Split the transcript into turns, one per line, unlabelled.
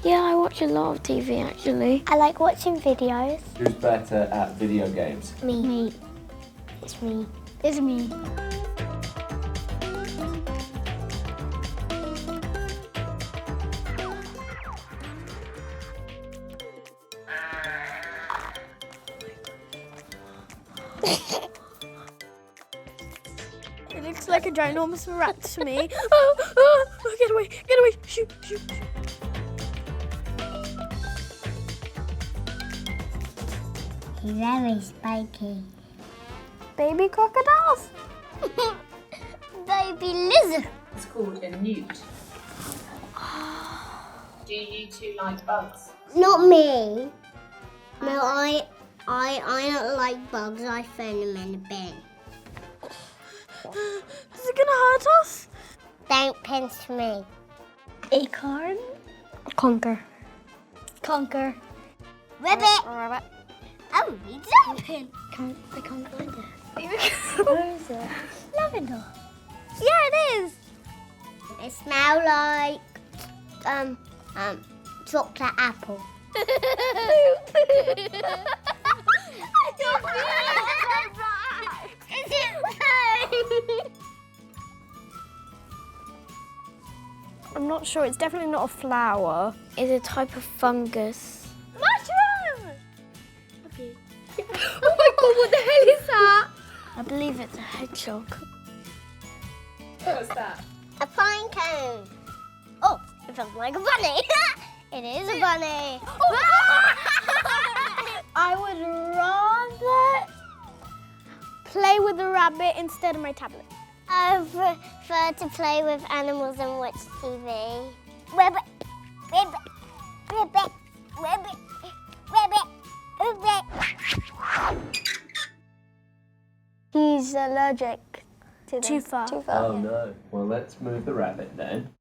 Yeah, I watch a lot of TV actually.
I like watching videos.
Who's better at video games?
Me. It's me. It's me.
It looks like a ginormous rat to me. Oh, get away, get away. Shoot, shoot, shoot.
He's very spiky.
Baby crocodiles.
Baby lizard.
It's called a newt. Do you two like bugs?
Not me. No, I don't like bugs. I throw them in the bin.
Is it gonna hurt us?
Don't pinch me.
Acorn.
Conquer.
Conquer. Rabbit.
Rabbit.
Oh, he's jumping.
I can't find it.
Where is it?
Lavender. Yeah, it is.
It smells like chocolate apple.
I'm not sure. It's definitely not a flower.
It's a type of fungus.
Mushroom!
Oh my god, what the hell is that? I believe it's a hedgehog.
What's that?
A pine cone. Oh, it feels like a bunny. It is a bunny.
I would rather play with a rabbit instead of my tablet.
I prefer to play with animals and watch TV. Rabbit, rabbit, rabbit, rabbit, rabbit, rabbit.
He's allergic to them.
Too far.
Oh no. Well, let's move the rabbit then.